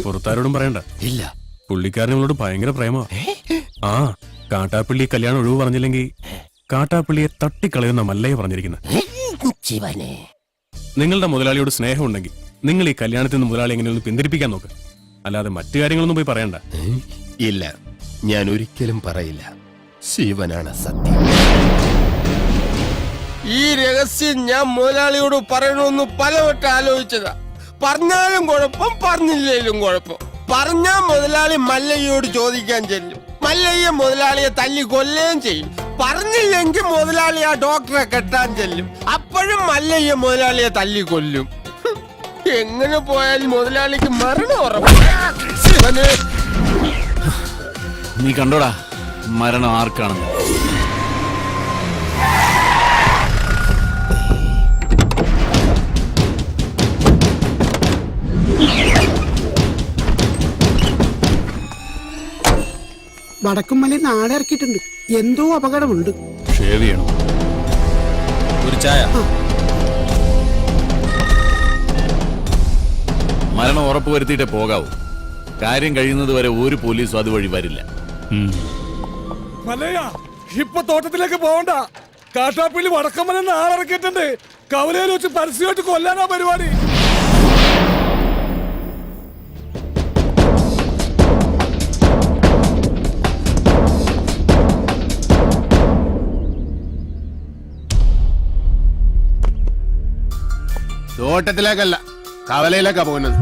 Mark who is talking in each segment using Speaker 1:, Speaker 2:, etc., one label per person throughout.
Speaker 1: പുറത്താരോടും പറയണ്ട.
Speaker 2: ഇല്ല.
Speaker 1: പുള്ളിക്കാരൻ നിങ്ങളോട് ഭയങ്കര പ്രേമ. ആ കാട്ടാപ്പള്ളി കല്യാണം ഒഴിവ് പറഞ്ഞില്ലെങ്കിൽ കാട്ടാപ്പള്ളിയെ തട്ടിക്കളയുന്ന മല്ലയെ പറഞ്ഞിരിക്കുന്നത്. നിങ്ങളുടെ മുതലാളിയോട് സ്നേഹം ഉണ്ടെങ്കിൽ നിങ്ങൾ ഈ കല്യാണത്തിൽ നിന്ന് മുതലാളി എങ്ങനെയൊന്ന് പിന്തിരിപ്പിക്കാൻ നോക്ക്. അല്ലാതെ മറ്റു കാര്യങ്ങളൊന്നും പോയി പറയണ്ട.
Speaker 2: ഇല്ല, ഞാൻ ഒരിക്കലും പറയില്ല. ശിവനാണ് സത്യം. ഈ രഹസ്യം ഞാൻ മുതലാളിയോട് പറയണമെന്ന് പലവട്ടം ആലോചിച്ചതാ. പറഞ്ഞാലും കുഴപ്പം, പറഞ്ഞില്ലേലും കുഴപ്പം. പറഞ്ഞാ മുതലാളി മല്ലയ്യോട് ചോദിക്കാൻ ചെല്ലും. മല്ലയ്യ മുതലാളിയെ തല്ലി കൊല്ലുകയും ചെയ്യും. പറഞ്ഞില്ലെങ്കിൽ മുതലാളി ആ ഡോക്ടറെ കെട്ടാൻ ചെല്ലും. അപ്പോഴും മല്ലയ്യ മുതലാളിയെ തല്ലി കൊല്ലും. എങ്ങനെ പോയാലും മുതലാളിക്ക് മരണം ഉറപ്പാണ്.
Speaker 3: നീ കണ്ടോടാ മരണം ആർക്കാണെന്ന്?
Speaker 4: വടക്കുംമലയിൽ നാളെ ഇറക്കിയിട്ടുണ്ട്. എന്തോ അപകടമുണ്ട്.
Speaker 3: ഷേവ് ചെയ്യണം. ഒരു ചായ. മരണം ഉറപ്പ് വരുത്തിയിട്ടേ പോകാവൂ. കാര്യം കഴിയുന്നത് വരെ ഒരു പോലീസും അതുവഴി വരില്ല.
Speaker 5: മല്ലയ്യ, ഇപ്പൊ തോട്ടത്തിലേക്ക് പോകണ്ട. കാട്ടാപ്പള്ളി വടക്കമ്മല നാളിറക്കിയിട്ടുണ്ട്. കവലയിൽ വെച്ച് പരസ്യമായിട്ട് കൊല്ലാനാ പരിപാടി.
Speaker 2: തോട്ടത്തിലേക്കല്ല, കവലയിലേക്കാ പോകുന്നത്.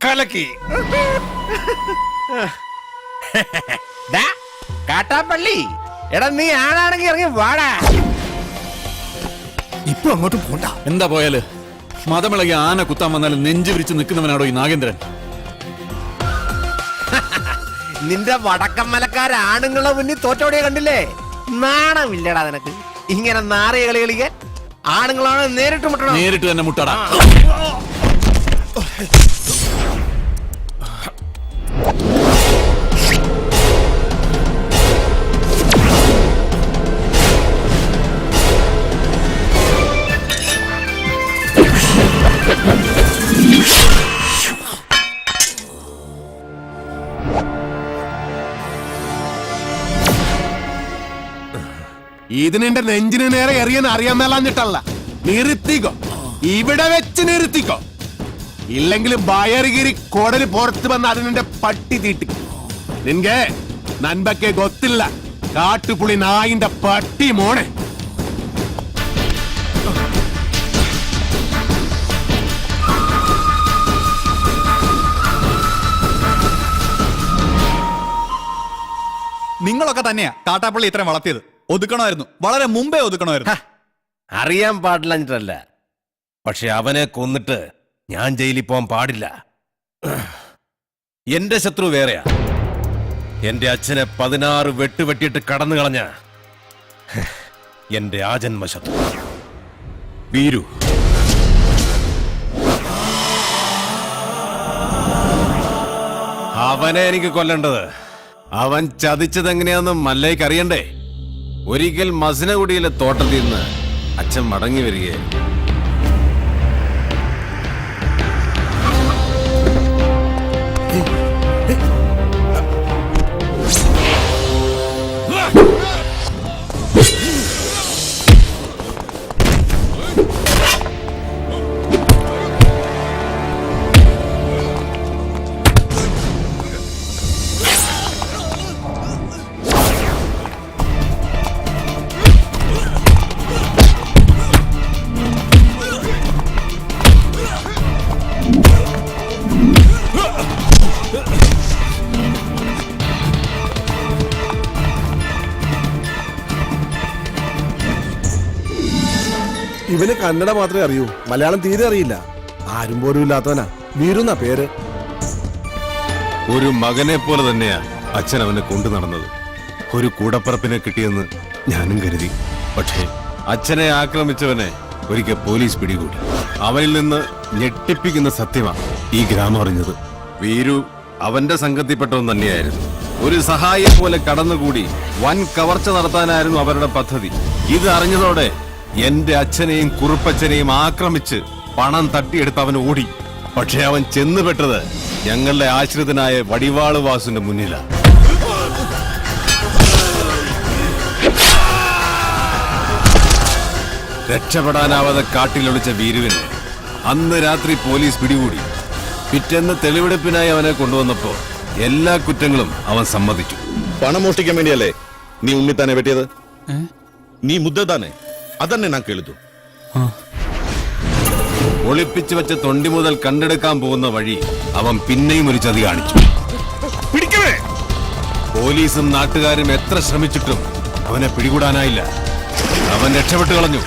Speaker 2: കലക്കി. കാട്ടാപ്പള്ളി, എടാ നീ ആണാണെങ്കി ഇറങ്ങി വാടാ.
Speaker 5: ഇപ്പൊ അങ്ങോട്ട് പോണ്ട.
Speaker 3: എന്താ പോയാല്? മതമിളകി ആന കുത്താൻ വന്നാലും നെഞ്ചു വിരിച്ച് നിൽക്കുന്നവനാടോ ഈ നാഗേന്ദ്രൻ?
Speaker 2: നിന്റെ വടക്കമ്മലക്കാരാണുങ്ങളെ മുന്നിൽ തോറ്റോടിയെ കണ്ടില്ലേ? നാണമില്ലടാ നിനക്ക് ഇങ്ങനെ നാറിയ കളി കളിക്കാൻ? ആണുങ്ങളാണ് നേരിട്ട് മുട്ടണം.
Speaker 3: നേരിട്ട് തന്നെ മുട്ടടാ.
Speaker 6: ഇതിനെന്റെ നെഞ്ചിന് നേരെ എറിയാൻ അറിയാൻ മേലാഞ്ഞിട്ടല്ല. നിർത്തിക്കോ, ഇവിടെ വെച്ച് നിർത്തിക്കോ. ഇല്ലെങ്കിൽ ബയറുകിരി കോടലി പുറത്ത് വന്ന് അതിനെ പട്ടി തീട്ടി. നിൻಗೆ നൻപക്കെ ಗೊತ್ತಿಲ್ಲ, കാട്ടുപുളി നായിന്റെ പട്ടി മോനെ.
Speaker 7: നിങ്ങളൊക്കെ തന്നെയാ കാട്ടാപ്പള്ളി ഇത്രയും വളർത്തിയത്. ഒതുക്കണമായിരുന്നു, വളരെ മുമ്പേ ഒതുക്കണമായിരുന്നു.
Speaker 8: അറിയാൻ പാടില്ല, പക്ഷെ അവനെ കൊന്നിട്ട് ഞാൻ ജയിലിൽ പോകാൻ പാടില്ല. എന്റെ ശത്രു വേറെയാ. എന്റെ അച്ഛനെ 16 വെട്ടുവെട്ടിയിട്ട് കടന്നു കളഞ്ഞ എന്റെ ആജന്മ ശത്രു വീരു. അവനെ എനിക്ക് കൊല്ലേണ്ടത്. അവൻ ചതിച്ചതെങ്ങനെയാന്ന് മല്ലയ്ക്ക് അറിയണ്ടേ? ഒരിക്കൽ മസിനഗുഡിയിലെ തോട്ടത്തിൽ നിന്ന് അച്ഛൻ മടങ്ങി വരികയായിരുന്നു.
Speaker 6: ഇവന് കന്നഡ മാത്രമേ അറിയൂ, മലയാളം തീരെ അറിയില്ല. ആരും പോലും ഇല്ലാത്തവനാ. വീരുന്ന പേര്.
Speaker 8: ഒരു മകനെ പോലെ തന്നെയാ അച്ഛൻ അവനെ കൊണ്ടു നടന്നത്. ഒരു കൂടപ്പറപ്പിനെ കിട്ടിയെന്ന് ഞാനും കരുതി. പക്ഷേ അച്ഛനെ ആക്രമിച്ചവനെ ഒരിക്കൽ പോലീസ് പിടികൂടി. അവനിൽ നിന്ന് ഞെട്ടിപ്പിക്കുന്ന സത്യമാണ് ഈ ഗ്രാമം അറിഞ്ഞത്. വീരു അവന്റെ സംഘത്തിൽപ്പെട്ടവൻ തന്നെയായിരുന്നു. ഒരു സഹായിയെ പോലെ കടന്നുകൂടി വൻ കവർച്ച നടത്താനായിരുന്നു അവരുടെ പദ്ധതി. ഇത് അറിഞ്ഞതോടെ എന്റെ അച്ഛനെയും കുറുപ്പച്ഛനെയും ആക്രമിച്ച് പണം തട്ടിയെടുത്ത് അവൻ ഓടി. പക്ഷെ അവൻ ചെന്നുപെട്ടത് ഞങ്ങളുടെ ആശ്രിതനായ വടിവാള് വാസുവിന്റെ മുന്നിലാണ്. രക്ഷപ്പെടാനാവാതെ കാട്ടിലൊളിച്ച വീരുവിനെ അന്ന് രാത്രി പോലീസ് പിടികൂടി. പിറ്റേന്ന് തെളിവെടുപ്പിനായി അവനെ കൊണ്ടുവന്നപ്പോ എല്ലാ കുറ്റങ്ങളും അവൻ സമ്മതിച്ചു.
Speaker 9: പണം മോഷ്ടിക്കാൻ വേണ്ടിയല്ലേ നീ ഉണ്ണിത്താനെ വെട്ടിയത്? നീ മുദ്ദ താനെ അതന്നെ ഞാൻ കേളിച്ചു.
Speaker 8: ഒളിപ്പിച്ചു വെച്ച തൊണ്ടി മുതൽ കണ്ടെടുക്കാൻ പോകുന്ന വഴി അവൻ പിന്നെയും ഒരു ചതി കാണിച്ചു. പിടിക്കവേ! പോലീസും നാട്ടുകാരും എത്ര ശ്രമിച്ചിട്ടും അവനെ പിടികൂടാനായില്ല. അവൻ രക്ഷപ്പെട്ടു കളഞ്ഞു.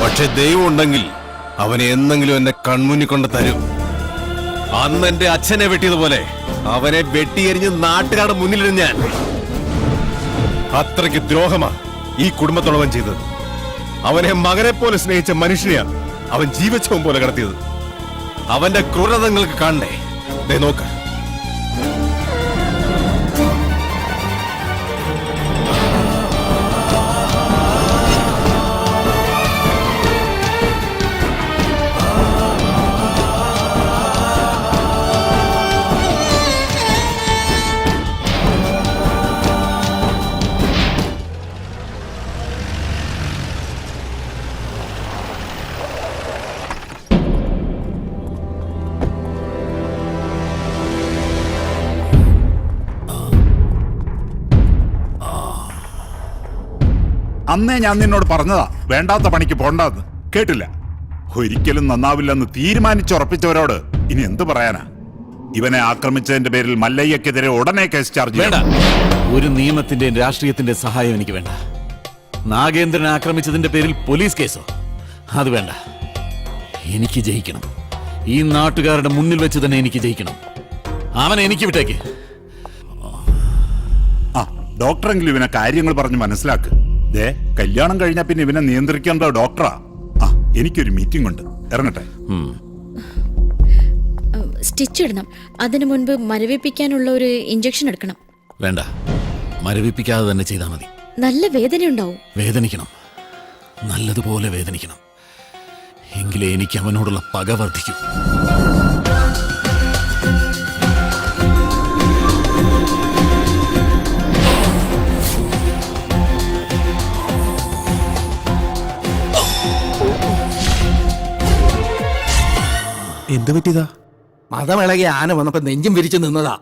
Speaker 8: പക്ഷെ ദൈവം ഉണ്ടെങ്കിൽ അവനെ എന്നെങ്കിലും എന്നെ കൺമുന്നിൽ കൊണ്ട് തരും. അന്ന് എന്റെ അച്ഛനെ വെട്ടിയതുപോലെ അവനെ വെട്ടിയെരിഞ്ഞ് നാട്ടുകാരുടെ മുന്നിലിരുന്ന് ഞാൻ. അത്രയ്ക്ക് ദ്രോഹമാ ഈ കുടുംബത്തോളവൻ ചെയ്തത്. അവനെ മകനെ പോലെ സ്നേഹിച്ച മനുഷ്യനെയാ അവൻ ജീവച്ഛവം പോലെ കടത്തിയത്. അവന്റെ ക്രൂരതങ്ങൾക്ക് കാണണ്ടേ? ദേ നോക്ക്.
Speaker 10: അന്നേ ഞാൻ നിന്നോട് പറഞ്ഞതാ വേണ്ടാത്ത പണിക്ക് പോണ്ടാന്ന്. കേട്ടില്ല. ഒരിക്കലും നന്നാവില്ലെന്ന് തീരുമാനിച്ചുറപ്പിച്ചവരോട് ഇനി എന്ത് പറയാനാ? ഇവനെ ആക്രമിച്ചതിന്റെ പേരിൽ മല്ലയ്യക്കെതിരെ ഉടനെ കേസ് ചാർജ്
Speaker 3: വേണ്ട. ഒരു നിയമത്തിന്റെയും രാഷ്ട്രീയത്തിന്റെ സഹായം എനിക്ക് വേണ്ട. നാഗേന്ദ്രനെ ആക്രമിച്ചതിന്റെ പേരിൽ പോലീസ് കേസോ? അത് വേണ്ട. എനിക്ക് ജയിക്കണം. ഈ നാട്ടുകാരുടെ മുന്നിൽ വെച്ച് തന്നെ എനിക്ക് ജയിക്കണം. അവനെ എനിക്ക് വിട്ടേക്ക്.
Speaker 10: ആ ഡോക്ടറെങ്കിലും ഇവനെ കാര്യങ്ങൾ പറഞ്ഞ് മനസ്സിലാക്ക്. ദേ കല്യാണം കഴിഞ്ഞാ പിന്നെ ഇവനെ നിയന്ത്രിക്കേണ്ട ഡോക്ടറാ. ആ എനിക്കൊരു മീറ്റിംഗ് ഉണ്ട്, ഇറങ്ങട്ടെ.
Speaker 11: സ്റ്റിച്ച് ഇടണം. അതിനു മുൻപ് മരവിപ്പിക്കാനുള്ള ഒരു ഇഞ്ചക്ഷൻ എടുക്കണം.
Speaker 3: വേണ്ട, മരവിപ്പിക്കാതെ തന്നെ ചെയ്താൽ മതി.
Speaker 11: നല്ല വേദന ഉണ്ടാവും.
Speaker 3: വേദനിക്കണം, നല്ലതുപോലെ വേദനിക്കണം. എങ്കിലേ എനിക്ക് അവനോടുള്ള പക വർദ്ധിക്കൂ.
Speaker 1: എന്ത് പറ്റിയതാ?
Speaker 2: മതമിളകി ആന വന്നപ്പോ നെഞ്ചും വിരിച്ചു നിന്നതാ.